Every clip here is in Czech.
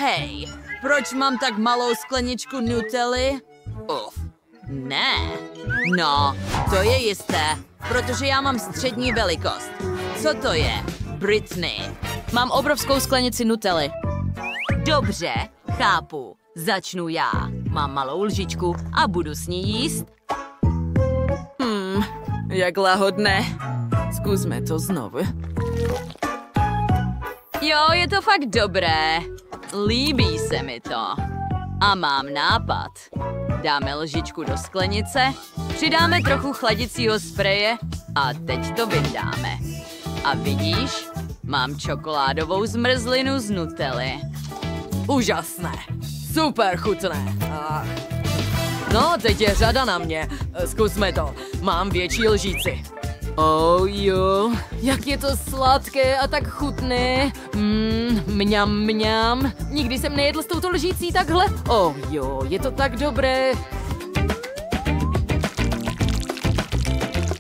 Hej, proč mám tak malou skleničku Nutelly? Ne. No, to je jisté, protože já mám střední velikost. Co to je? Britney. Mám obrovskou sklenici Nutelly. Dobře, chápu. Začnu já. Mám malou lžičku a budu s ní jíst. Jak lahodné. Zkusme to znovu. Jo, je to fakt dobré. Líbí se mi to. A mám nápad. Dáme lžičku do sklenice, přidáme trochu chladicího spreje a teď to vyndáme. A vidíš, mám čokoládovou zmrzlinu z Nutelly. Úžasné. Super chutné. No, teď je řada na mě. Zkusme to. Mám větší lžíci. Jo, jak je to sladké a tak chutné. Mňam, mňam. Nikdy jsem nejedl s touto lžící takhle. Jo, je to tak dobré.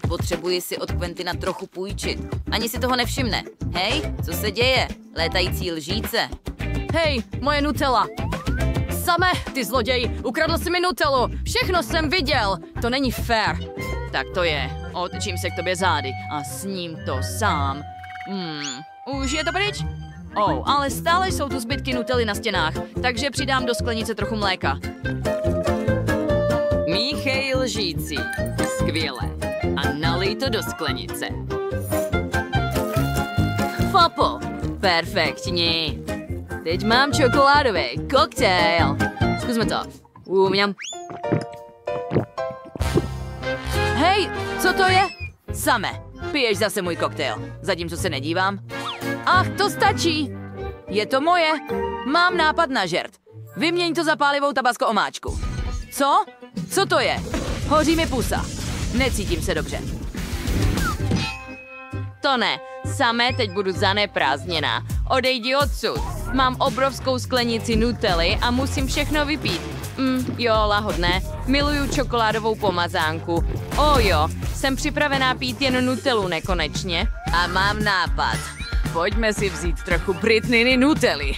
Potřebuji si od Quentina trochu půjčit. Ani si toho nevšimne. Hej, co se děje? Létající lžíce. Hej, moje Nutella. Same, ty zloděj, ukradl si mi Nutellu. Všechno jsem viděl. To není fér. Tak to je. Otočím se k tobě zády a sním to sám. Už je to pryč? Ale stále jsou tu zbytky Nutelly na stěnách, takže přidám do sklenice trochu mléka. Míchej lžící. Skvěle. A nalij to do sklenice. Popo. Perfektní. Teď mám čokoládový koktejl. Zkusme to. Mňam. Hej, co to je? Same, piješ zase můj koktejl, zatímco se nedívám. Ach, to stačí. Je to moje. Mám nápad na žert. Vyměň to za pálivou tabasco omáčku. Co? Co to je? Hoří mi pusa. Necítím se dobře. To ne. Samé teď budu zaneprázdněná. Odejdi odsud. Mám obrovskou sklenici Nutelly a musím všechno vypít. Jo, lahodné. Miluju čokoládovou pomazánku. Jo, jsem připravená pít jen Nutellu nekonečně. A mám nápad. Pojďme si vzít trochu Britney Nutelly.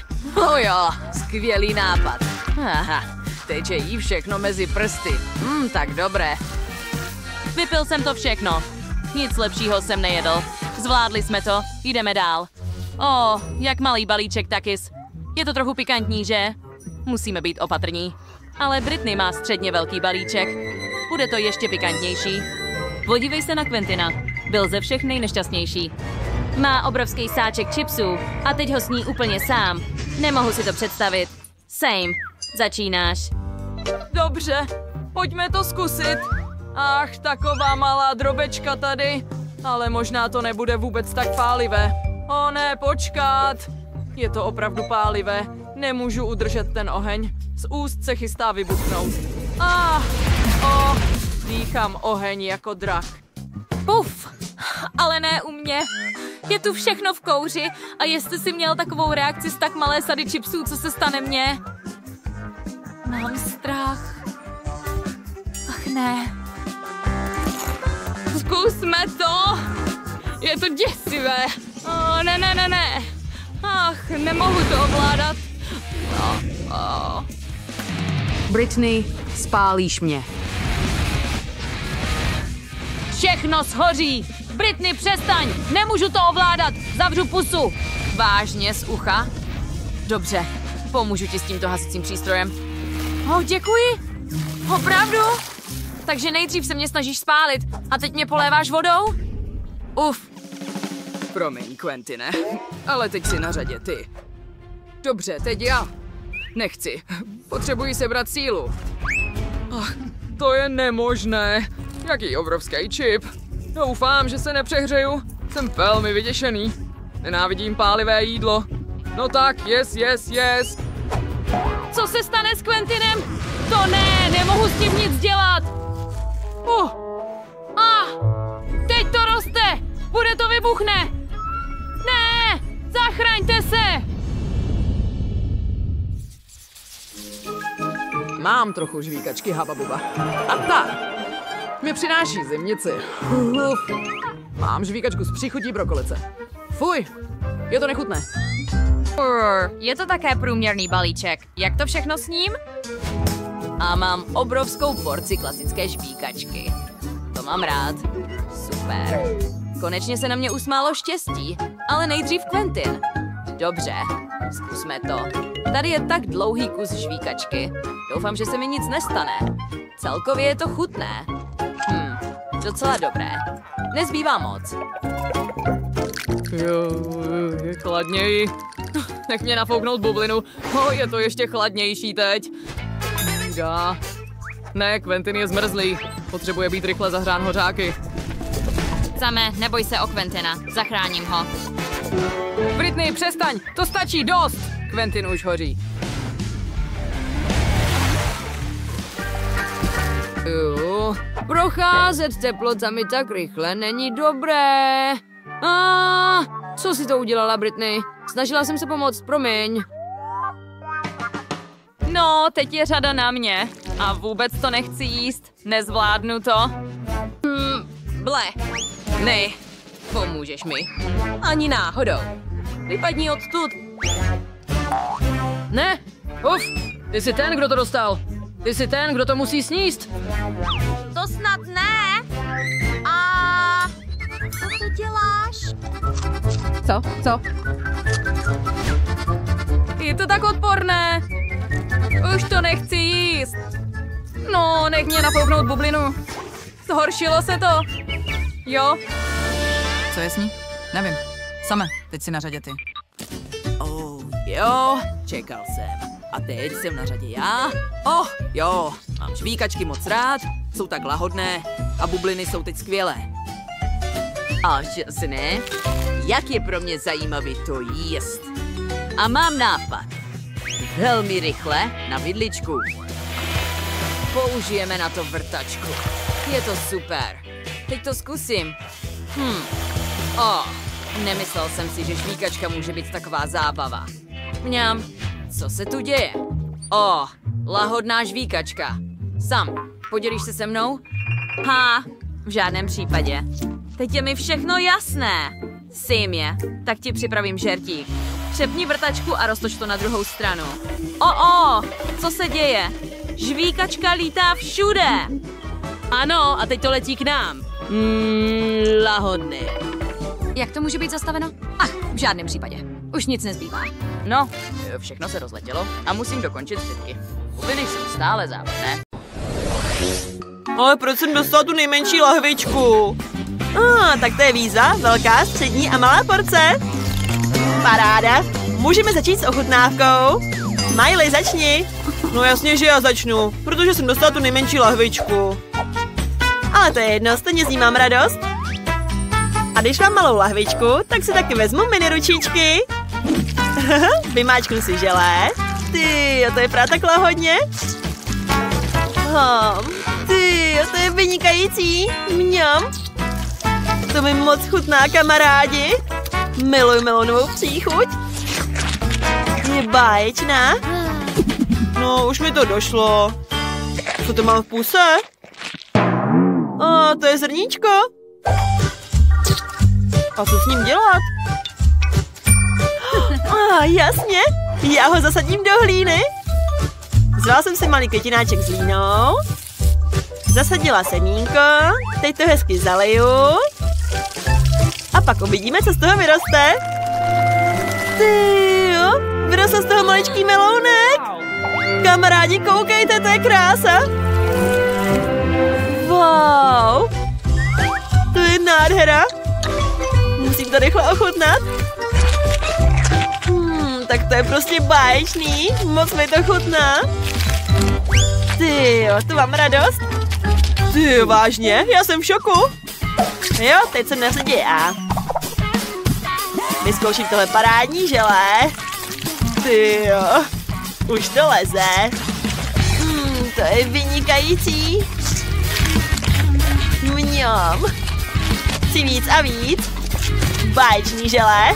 Jo, skvělý nápad. Teče jí všechno mezi prsty. Tak dobré. Vypil jsem to všechno. Nic lepšího jsem nejedl. Zvládli jsme to, jdeme dál. Jak malý balíček takis. Je to trochu pikantní, že? Musíme být opatrní. Ale Britney má středně velký balíček. Bude to ještě pikantnější. Podívej se na Quentina. Byl ze všech nejnešťastnější. Má obrovský sáček chipsů a teď ho sní úplně sám. Nemohu si to představit. Same. Začínáš. Dobře, pojďme to zkusit. Ach, taková malá drobečka tady. Ale možná to nebude vůbec tak pálivé. Ne, počkat. Je to opravdu pálivé. Nemůžu udržet ten oheň. Z úst se chystá vybuchnout. Dýchám oheň jako drak. Puf, ale ne u mě. Je tu všechno v kouři a jestli jsi měl takovou reakci z tak malé sady chipsů, co se stane mně? Mám strach. Ach ne. Zkusme to. Je to děsivé. Ne. Ach, nemohu to ovládat. Britney, spálíš mě. Všechno shoří! Britney, přestaň! Nemůžu to ovládat! Zavřu pusu! Vážně z ucha? Dobře, pomůžu ti s tímto hasicím přístrojem. Děkuji! Opravdu? Takže nejdřív se mě snažíš spálit a teď mě poléváš vodou? Uf. Promiň, Quentine, ale teď si na řadě ty. Dobře, teď já. Nechci. Potřebuji sebrat sílu. To je nemožné. Jaký obrovský čip. Doufám, že se nepřehřeju. Jsem velmi vyděšený. Nenávidím pálivé jídlo. No tak, yes. Co se stane s Quentinem? To ne, nemohu s tím nic dělat. Teď to roste. Bude to vybuchne. Ne, zachraňte se. Mám trochu žvíkačky Hababuba. A ta mi přináší zimnici. Mám žvíkačku z příchutí brokolice. Fuj, je to nechutné. Je to také průměrný balíček. Jak to všechno s ním? A mám obrovskou porci klasické žvíkačky. To mám rád. Super. Konečně se na mě usmálo štěstí, ale nejdřív Quentin. Dobře, zkusme to. Tady je tak dlouhý kus žvíkačky. Doufám, že se mi nic nestane. Celkově je to chutné. Docela dobré. Nezbývá moc. Jo, je chladněji. Nech mě nafouknout bublinu. Je to ještě chladnější teď. Já. Ne, Quentin je zmrzlý. Potřebuje být rychle zahrán hořáky. Same, neboj se o Quentina. Zachráním ho. Britney, přestaň! To stačí, dost! Quentin už hoří. Procházet teplotami tak rychle není dobré. Co si to udělala, Britney? Snažila jsem se pomoct, promiň. No, teď je řada na mě. A vůbec to nechci jíst. Nezvládnu to. Ble. Ne, pomůžeš mi. Ani náhodou. Vypadni odtud. Ne, ty jsi ten, kdo to dostal. Ty jsi ten, kdo to musí sníst. To snad ne. A co to děláš? Co? Je to tak odporné. Už to nechci jíst. No, nech mě nafouknout bublinu. Zhoršilo se to. Jo. Co je s ní? Nevím. Same, teď si na řadě ty. Jo, čekal jsem. A teď jsem na řadě já. Jo, mám žvíkačky moc rád, jsou tak lahodné a bubliny jsou teď skvělé. Až asi ne. Jak je pro mě zajímavý to jíst. A mám nápad. Velmi rychle na vidličku. Použijeme na to vrtačku. Je to super. Teď to zkusím. Nemyslel jsem si, že žvíkačka může být taková zábava. Mňam, co se tu děje? Lahodná žvíkačka. Sam, podělíš se se mnou? V žádném případě. Teď je mi všechno jasné. Sím je, tak ti připravím žertík. Přepni vrtačku a roztoč to na druhou stranu. Co se děje? Žvíkačka lítá všude. Ano, a teď to letí k nám. Lahodné. Jak to může být zastaveno? V žádném případě. Už nic nezbývá. No, všechno se rozletělo a musím dokončit fitky. Bubliny jsou stále závadné. Ale proč jsem dostala tu nejmenší lahvičku? Tak to je víza, velká, střední a malá porce. Paráda. Můžeme začít s ochutnávkou. Miley, začni. No jasně, že já začnu, protože jsem dostala tu nejmenší lahvičku. Ale to je jedno, stejně z ní mám radost. A když mám malou lahvičku, tak si taky vezmu mini ručičky. Vymáčknu si želé. To je právě tak lahodně. To je vynikající. Mňam. To mi moc chutná, kamarádi. Miluji melonovou příchuť. Je báječná. No, už mi to došlo. Co to mám v puse? To je zrníčko. A co s ním dělat? Jasně, já ho zasadím do hlíny. Vzala jsem si malý květináček s hlínou. Zasadila semínko. Teď to hezky zaleju. A pak uvidíme, co z toho vyroste. Tyjo, vyrostl z toho maličký melounek. Kamarádi, koukejte, to je krása. Wow. To je nádhera. Musím to rychle ochutnat. Tak to je prostě báječný. Moc mi to chutná. Tyjo, to mám radost. Ty, vážně? Já jsem v šoku. Jo, teď jsem na řadě já. Vyzkouším tohle parádní želé. Tyjo, už to leze. To je vynikající. Mňam. Chci víc a víc. Báječný želé.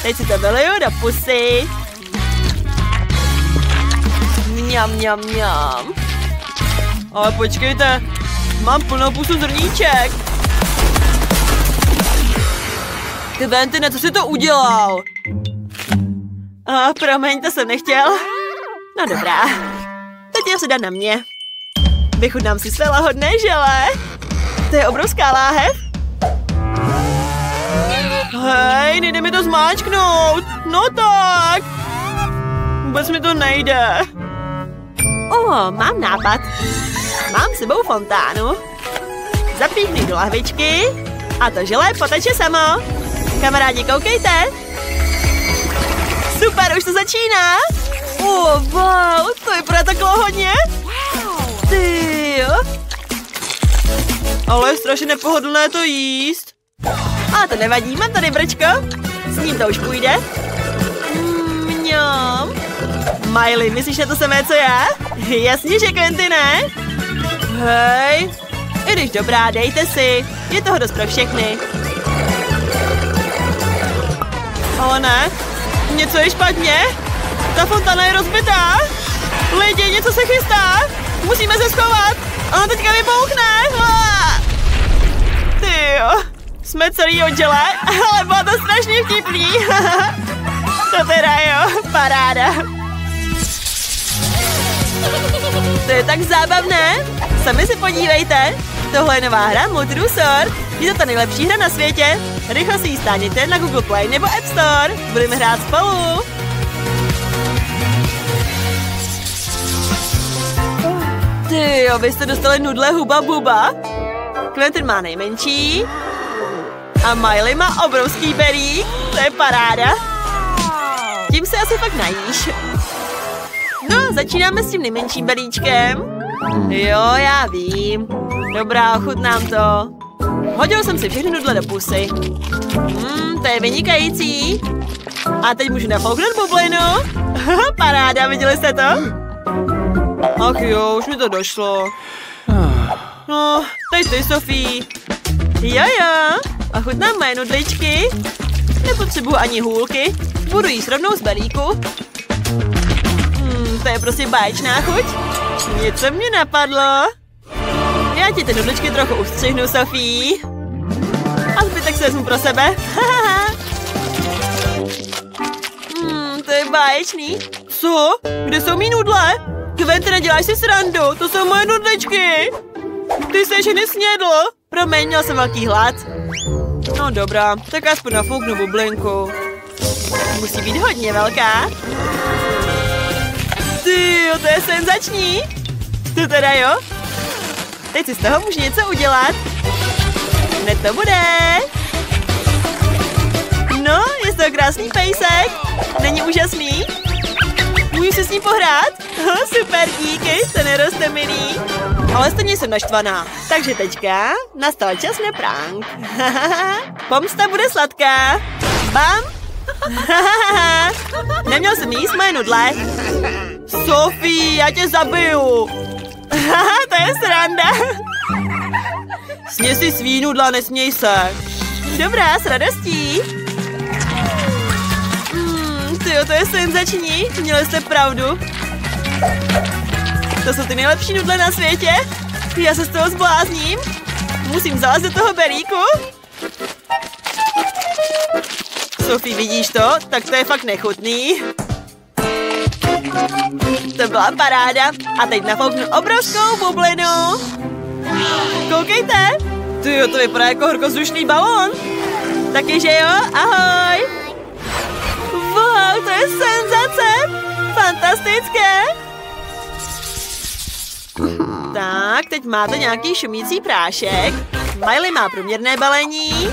Teď si to vyliju do pusy. Mňam, mňam, mňam. Ale počkejte, mám plnou pusu zrníček. Ty Quentine, co jsi to udělal? Promiň, to jsem nechtěl. No dobrá. Teď je se dá na mě. Vychutnám si své lahodné želé. To je obrovská láhev. Hej, nejde mi to zmáčknout. No tak. Vůbec mi to nejde. Mám nápad. Mám s sebou fontánu. Zapíchnu do lahvičky a to želé poteče samo. Kamarádi, koukejte. Super, už to začíná. Wow, to vypadá takhle hodně. Ty. Ale je strašně nepohodlné to jíst. A to nevadí, mám tady brčko. S ním to už půjde. Mňam. Miley, myslíš na to samé, co já? Jasně, že Quentine. Hej. I když dobrá, dejte si. Je toho dost pro všechny. Ale ne. Něco je špatně. Ta fontána je rozbitá. Lidi, něco se chystá. Musíme se schovat. Ona teďka vypouchne. Tyjo. Jsme celý odděle, ale bylo to strašně vtipný. To teda jo, paráda. To je tak zábavné. Sami si podívejte. Tohle je nová hra Mudru Sword. Je to ta nejlepší hra na světě. Rychle si ji stáhněte na Google Play nebo App Store. Budeme hrát spolu. Tyjo, vy jste dostali nudle Huba Buba. Quentin má nejmenší. A Miley má obrovský berík. To je paráda. Tím se asi fakt najíš. No, začínáme s tím nejmenším beríčkem. Jo, já vím. Dobrá, ochutnám to. Hodil jsem si všechny nudle do pusy. To je vynikající. A teď můžu nafouknout bublinu. Paráda, viděli jste to? Ach jo, už mi to došlo. No, teď ty, Sophie. Jo. Ochutnám moje nudličky. Nepotřebuji ani hůlky. Budu jíst rovnou z balíku. To je prostě báječná chuť. Něco mě napadlo. Já ti ty nudličky trochu ustřihnu, Sophie. A zbytek se vezmu pro sebe. To je báječný. Co? Kde jsou mý nudle? Quentin, děláš si srandu. To jsou moje nudličky. Ty jsi ještě nesnědl. Promiň, měl jsem velký hlad. No dobrá, tak aspoň nafouknu bublinku. Musí být hodně velká. Tyjo, to je senzační. To teda jo. Teď si z toho můžu něco udělat. Hned to bude. No, je to krásný pejsek. Není úžasný? Můžu si s ním pohrát? Super, díky, to neroste milý. Ale stejně jsem naštvaná. Takže teďka nastal čas na prank. Pomsta bude sladká. Bam! Neměl jsem jíst moje nudle. Sophie, já tě zabiju. To je sranda. Sně si svý nudla, nesměj se. Dobrá, s radostí. Tyjo, to je senzační. Měli jste pravdu. To jsou ty nejlepší nudle na světě. Já se z toho zblázním. Musím zalezt do toho beríku. Sophie, vidíš to? Tak to je fakt nechutný. To byla paráda. A teď nafouknu obrovskou bublinu. Koukejte. Tyjo, to vypadá jako horkozdušný balón. Taky, že jo? Ahoj. Wow, to je senzace. Fantastické. Tak, teď máte nějaký šumící prášek. Miley má průměrné balení.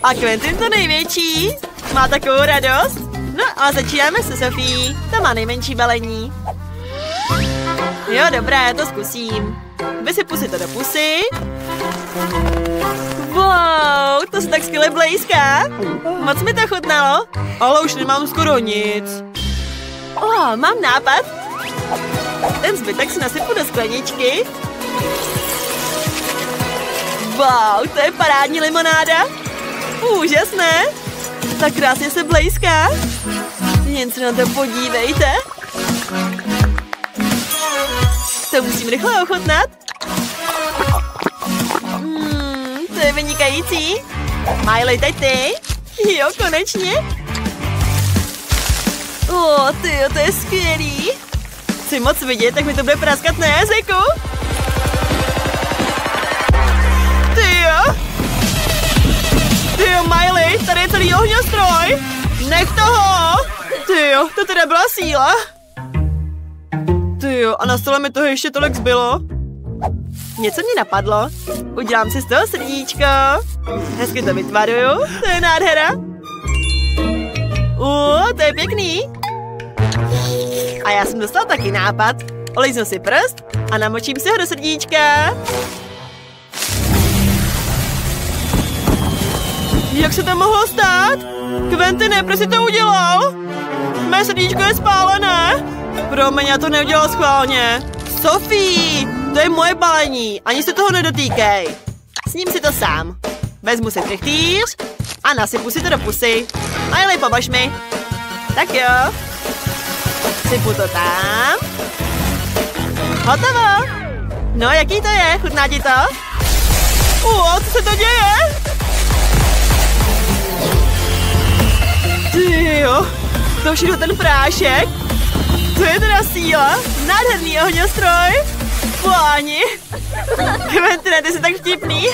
A Quentin to největší. Má takovou radost. No, ale začínáme se Sophie. Ta má nejmenší balení. Jo, dobrá, já to zkusím. Vysypu si to do pusy. Wow, to se tak skvěle blejská. Moc mi to chutnalo. Ale už nemám skoro nic. Mám nápad. Ten zbytek si nasypu do skleničky. Wow, to je parádní limonáda. Úžasné. Tak krásně se blejská. Jen se na to podívejte. To musím rychle ochutnat. To je vynikající. Miley, teď ty. Jo, konečně. tyjo, to je skvělý. Chci moc vidět, tak mi to bude praskat na jazyku. Tyjo, Miley, tady je celý ohňostroj. Nech toho. Tyjo, to teda byla síla. Tyjo, a na stole mi toho ještě tolik zbylo. Něco mě napadlo. Udělám si z toho srdíčko. Hezky to vytvaruju. To je nádhera. To je pěkný. A já jsem dostal taky nápad. Olejznu si prst a namočím si ho do srdíčka. Jak se to mohlo stát? Quentine, proč jsi to udělal? Mé srdíčko je spálené. Promiň, já to neudělal schválně. Sophie, to je moje balení. Ani se toho nedotýkej. Sním si to sám. Vezmu si trichtýř a nasypu si to do pusy. Miley, pomož mi. Tak jo. Sypu to tam. Hotovo. No, jaký to je? Chutná ti to? Co se to děje? Tyjo, to všechno ten prášek. To je teda síla. Nádherný ohňostroj. Páni. Quentine, ty jsi tak vtipný.